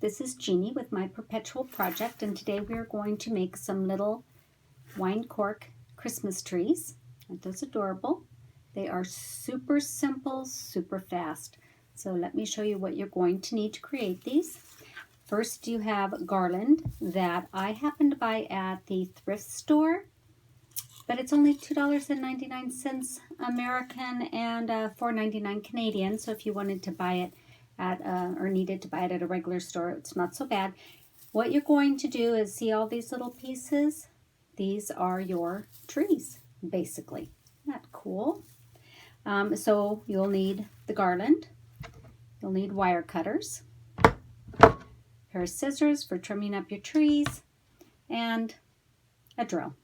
This is Jeannie with my perpetual project, and today we are going to make some little wine cork Christmas trees. Aren't those adorable? They are super simple, super fast. So let me show you what you're going to need to create these. First, you have garland that I happened to buy at the thrift store, but it's only $2.99 American and $4.99 Canadian. So if you wanted to buy it at or needed to buy it at a regular store, it's not so bad. What you're going to do is see all these little pieces. These are your trees, basically. Isn't that cool? So you'll need the garland. You'll need wire cutters, a pair of scissors for trimming up your trees, and a drill.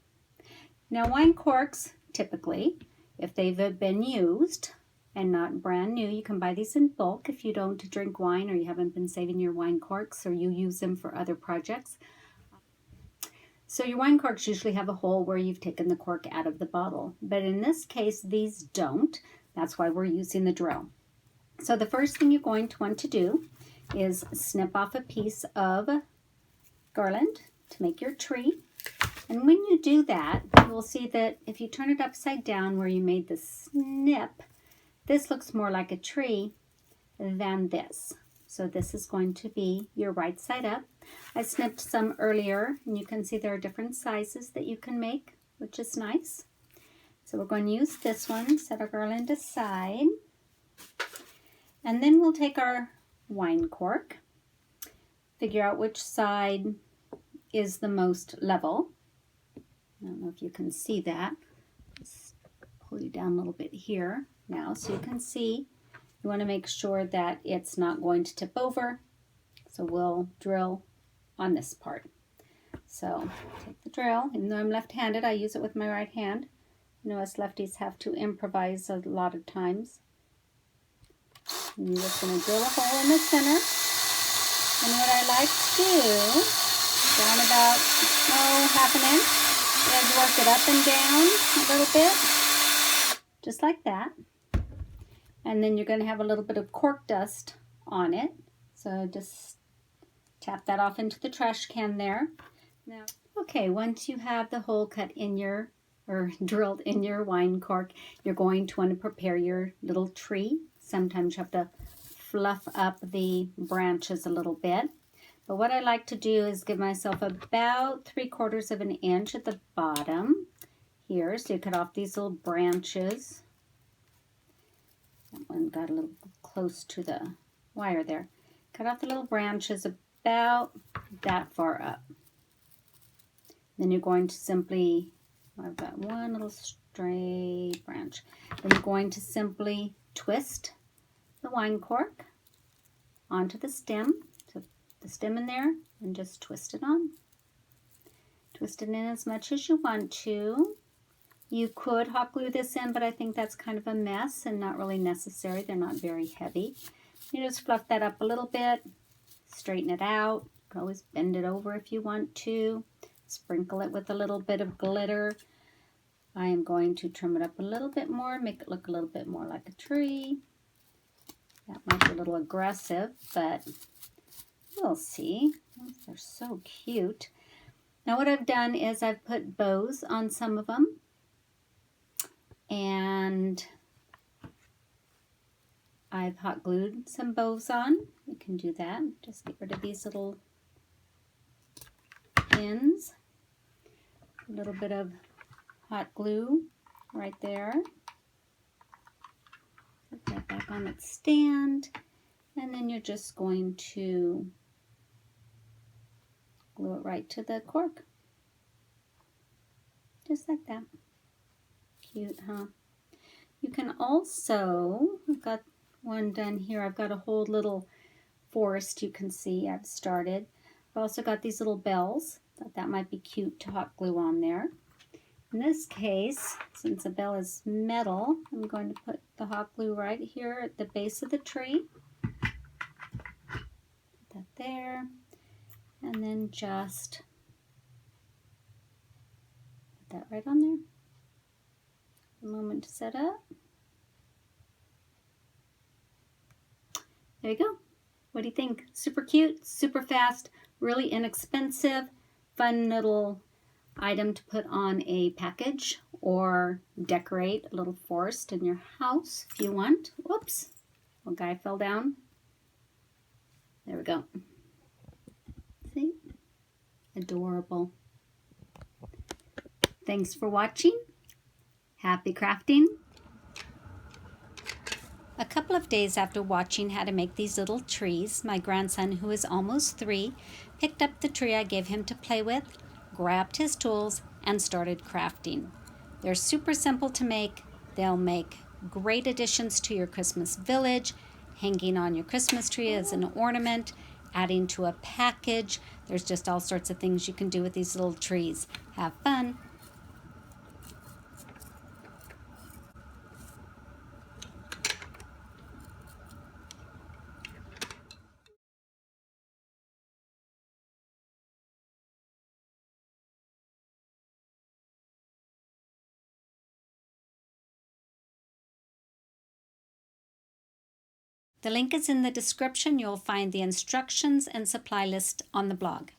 Now, wine corks, typically, if they've been used and not brand new, you can buy these in bulk if you don't drink wine or you haven't been saving your wine corks or you use them for other projects. So your wine corks usually have a hole where you've taken the cork out of the bottle, but in this case, these don't. That's why we're using the drill. So the first thing you're going to want to do is snip off a piece of garland to make your tree. And when you do that, you will see that if you turn it upside down where you made the snip, this looks more like a tree than this. So this is going to be your right side up. I snipped some earlier, and you can see there are different sizes that you can make, which is nice. So we're going to use this one, set our garland aside. And then we'll take our wine cork, figure out which side is the most level. I don't know if you can see that. Just pull you down a little bit here now so you can see. You want to make sure that it's not going to tip over. So we'll drill on this part. So take the drill. Even though I'm left-handed, I use it with my right hand. You know, us lefties have to improvise a lot of times. And you're just going to drill a hole in the center. And what I like to do, down about, half an inch, is work it up and down a little bit, just like that. And then you're going to have a little bit of cork dust on it. So just tap that off into the trash can there. Now, okay, once you have the hole cut in your, or drilled in your wine cork, you're going to want to prepare your little tree. Sometimes you have to fluff up the branches a little bit. But what I like to do is give myself about 3/4 of an inch at the bottom here. So you cut off these little branches. That one got a little close to the wire there. Cut off the little branches about that far up. Then you're going to simply, I've got one little stray branch. Then you're going to simply twist the wine cork onto the stem. So the stem in there and just twist it on. Twist it in as much as you want to. You could hot glue this in, but I think that's kind of a mess and not really necessary. They're not very heavy. You just fluff that up a little bit, straighten it out. You can always bend it over if you want to. Sprinkle it with a little bit of glitter. I am going to trim it up a little bit more, make it look a little bit more like a tree. That might be a little aggressive, but we'll see. They're so cute. Now what I've done is I've put bows on some of them. And I've hot glued some bows on. You can do that. Just get rid of these little ends. A little bit of hot glue right there. Put that back on its stand. And then you're just going to glue it right to the cork. Just like that. Cute, huh? You can also, I've got one done here. I've got a whole little forest you can see I've started. I've also got these little bells. Thought that might be cute to hot glue on there. In this case, since the bell is metal, I'm going to put the hot glue right here at the base of the tree. Put that there. And then just put that right on there. A moment to set up. There you go. What do you think? Super cute, super fast, really inexpensive, fun little item to put on a package or decorate a little forest in your house if you want. Whoops, little guy fell down. There we go. See? Adorable. Thanks for watching. Happy crafting. A couple of days after watching how to make these little trees, my grandson, who is almost 3, picked up the tree I gave him to play with, grabbed his tools, and started crafting. They're super simple to make. They'll make great additions to your Christmas village, hanging on your Christmas tree as an ornament, adding to a package. There's just all sorts of things you can do with these little trees. Have fun. The link is in the description. You'll find the instructions and supply list on the blog.